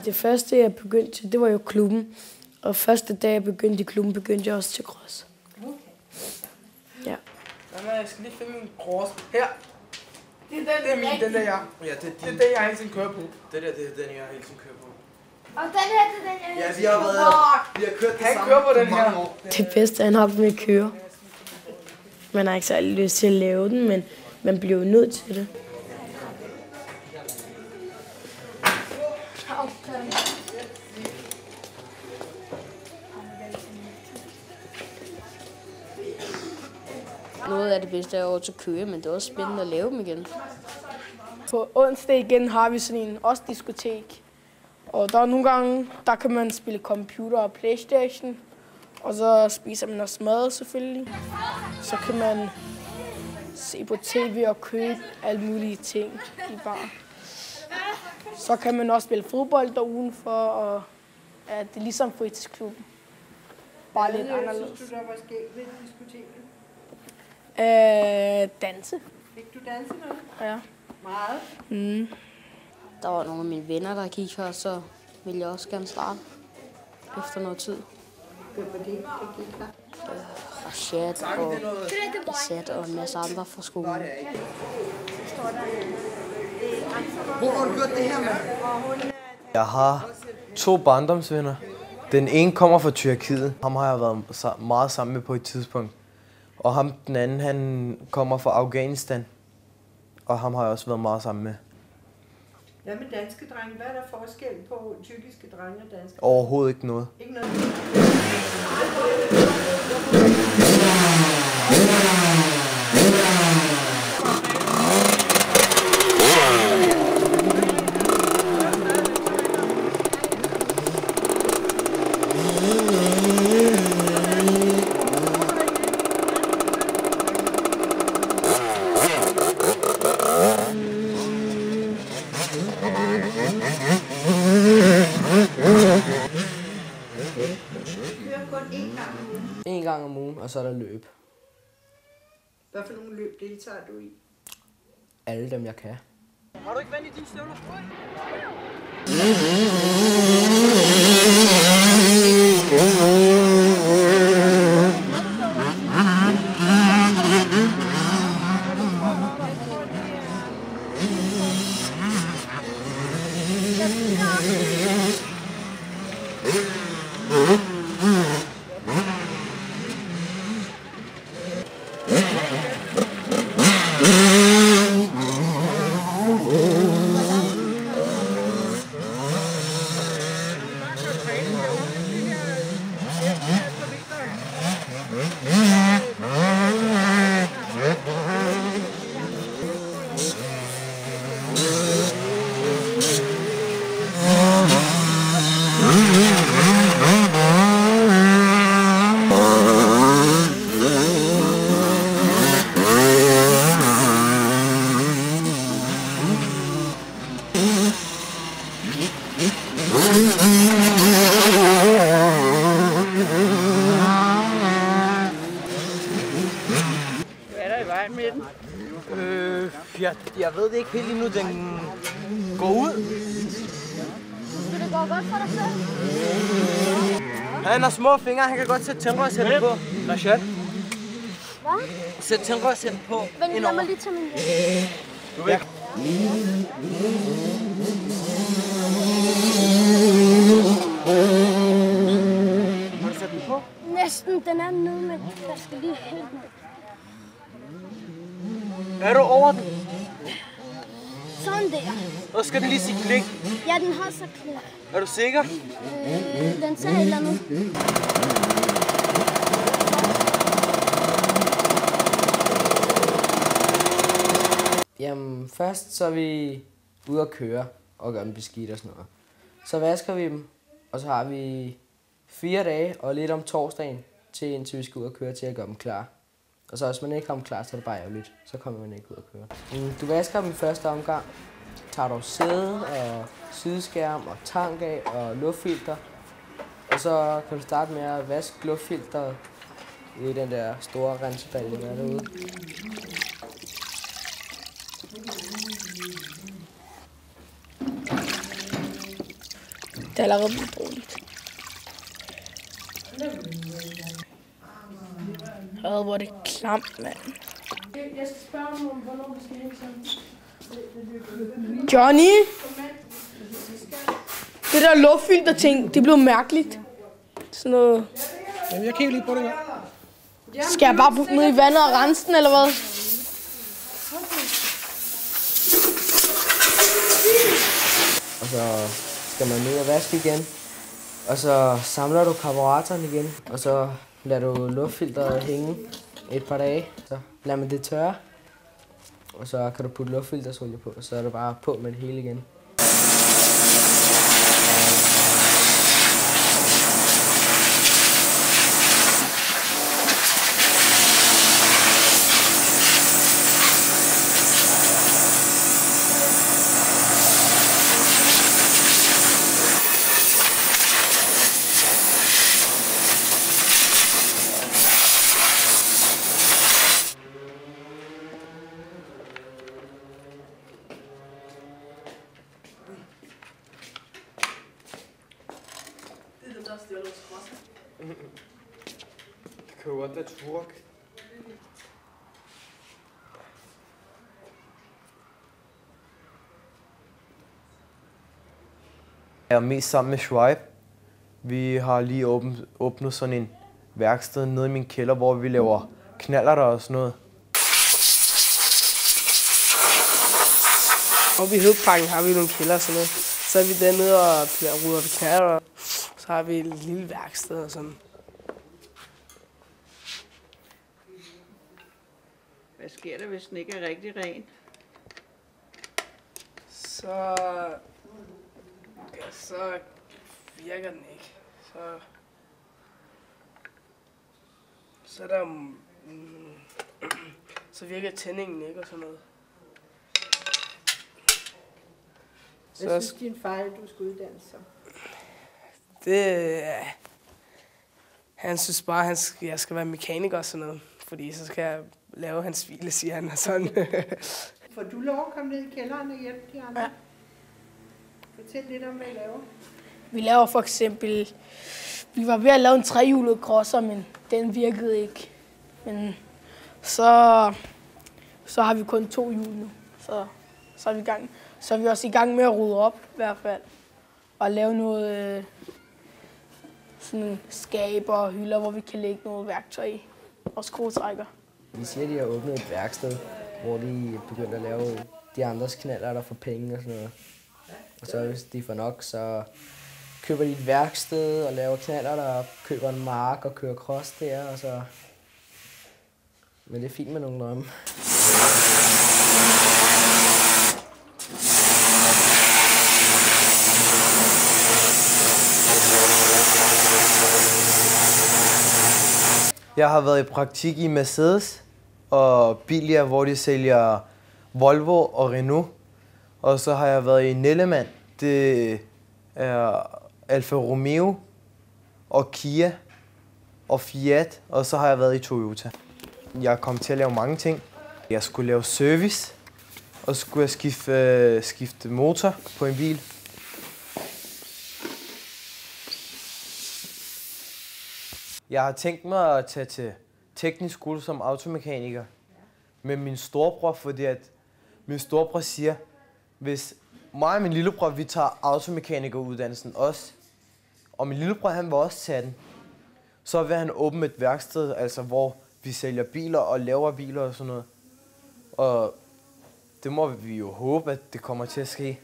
det første, jeg begyndte til, det var jo klubben. Og første dag, jeg begyndte i klubben, begyndte jeg også til cross. Okay. Ja. Jeg skal lige finde min cross. Her. Det Det er min, den der jeg. Ja, det Det er den, jeg hele tiden kører på. Det der, det er den, jeg hele tiden kører på. Og den her, det er den, jeg Ja, vi har kørt det Han sammen kører på den i mange her. år. Det bedste, han har med at køre. Man har ikke særlig lyst til at lave den, men man bliver jo nødt til det. Noget af det bedste er over til at køre, men det er også spændende at lave dem igen. På onsdag igen har vi sådan en også diskotek. Og der er nogle gange, der kan man spille computer og Playstation. Og så spiser man også mad selvfølgelig. Så kan man se på tv og købe alle mulige ting i bar. Så kan man også spille fodbold der udenfor, og ja, det er ligesom fritidsklubben. Bare lidt anderledes. Synes du, der var skægt ved diskoteket? Danse. Fik du danset noget? Ja. Meget? Der var nogle af mine venner, der gik her, så ville jeg også gerne starte efter noget tid. Hvem var det, der gik her? Rachat og Isat og en masse andre fra skolen. Hvor har du gjort det her, mand? Jeg har 2 barndomsvenner. Den ene kommer fra Tyrkiet. Ham har jeg været meget sammen med på et tidspunkt. Og ham, den anden, han kommer fra Afghanistan. Og ham har jeg også været meget sammen med. Hvad med danske drenge? Hvad er der forskel på tyrkiske drenge og danske? Overhovedet ikke noget. Ikke noget? En gang om ugen, og så er der løb. Hvad for nogle løb deltager du i? Alle dem, jeg kan. Har du ikke vand i dine støvler? Hvad er der i vejen med den? Jeg ved det ikke helt endnu. Den går ud. Skal det gå godt for dig selv? Han har små fingre. Han kan godt sætte tændrørshætten på. Rachat. Hvad? Sæt tændrørshætten på. Vent, lad mig lige tage min Du vil. Må du sætte den på? Næsten, den er nede, men jeg skal lige helt ned. Er du over den? Sådan der. Og skal den lige sige klik? Ja, den har så klik. Er du sikker? Den sagde et eller andet. Jamen, først så er vi ude at køre og gøre dem beskidt og sådan noget. Så vasker vi dem, og så har vi 4 dage og lidt om torsdagen, indtil vi skal ud og køre til at gøre dem klar. Og så hvis man ikke har dem klar, så er det bare ærgerligt. Så kommer man ikke ud og køre. Du vasker dem i første omgang. Tager du sæde og sideskærm og tank af og luftfilter. Og så kan du starte med at vaske luftfilteret i den der store rensebalje, der er derude. Det er allerede blevet dårligt. Hvor er det klamt, mand. Jeg skal spørge om, hvornår vi skal hænge sådan. Johnny? Det der luftfilter-ting, det blev mærkeligt. Sådan noget. Jamen, jeg kigger lige på det her. Skal jeg bare putte ned i vandet og rense den, eller hvad? Og så skal man ned og vaske igen. Og så samler du karburatoren igen. Og så lader du luftfilteret hænge et par dage. Så lader man det tørre. Og så kan du putte luftfiltersolie på, og så er det bare på med det hele igen. Det kan jo godt være turk. Jeg er mest sammen med Schweib. Vi har lige åbnet sådan en værksted nede i min kælder, hvor vi laver knallerter og sådan noget. Oppe i Hedparken har vi nogle kælder og sådan noget. Så er vi dernede og ruder ved knallerter. Så har vi et lille værksted og sådan. Hvad sker der, hvis den ikke er rigtig ren? Så virker den ikke. Så er der så virker tændingen ikke og sådan noget. Hvad synes din far, at du skal uddanne sig? Han synes bare, at jeg skal være mekaniker og sådan noget. Fordi så skal jeg lave hans hvile, siger han og sådan. Får du lov at komme ned i kælderen og hjælpe de andre? Ja. Fortæl lidt om, hvad I laver. Vi laver for eksempel... Vi var ved at lave en trehjulet crosser, men den virkede ikke. Men så har vi kun 2 hjul nu. Så er vi i gang. Så er vi også i gang med at rydde op, i hvert fald. Og lave noget sådan skaber og hylder, hvor vi kan lægge noget værktøj i. Og skruetrækker. De siger, at de har åbnet et værksted, hvor de begynder at lave de andres knaller, der får penge og sådan noget. Og så hvis de får nok, så køber de et værksted og laver knaller, der køber en mark og kører cross der. Og så... Men det er fint med nogle drømme. Jeg har været i praktik i Mercedes og Bilia, hvor de sælger Volvo og Renault. Og så har jeg været i Nellemann. Det er Alfa Romeo og Kia og Fiat. Og så har jeg været i Toyota. Jeg kom til at lave mange ting. Jeg skulle lave service, og så skulle jeg skifte motor på en bil. Jeg har tænkt mig at tage til teknisk skole som automekaniker med min storebror, fordi at min storebror siger, hvis mig og min lillebror, vi tager automekanikeruddannelsen også, og min lillebror, han vil også tage den, så vil han åbne et værksted, altså hvor vi sælger biler og laver biler og sådan noget. Og det må vi jo håbe, at det kommer til at ske.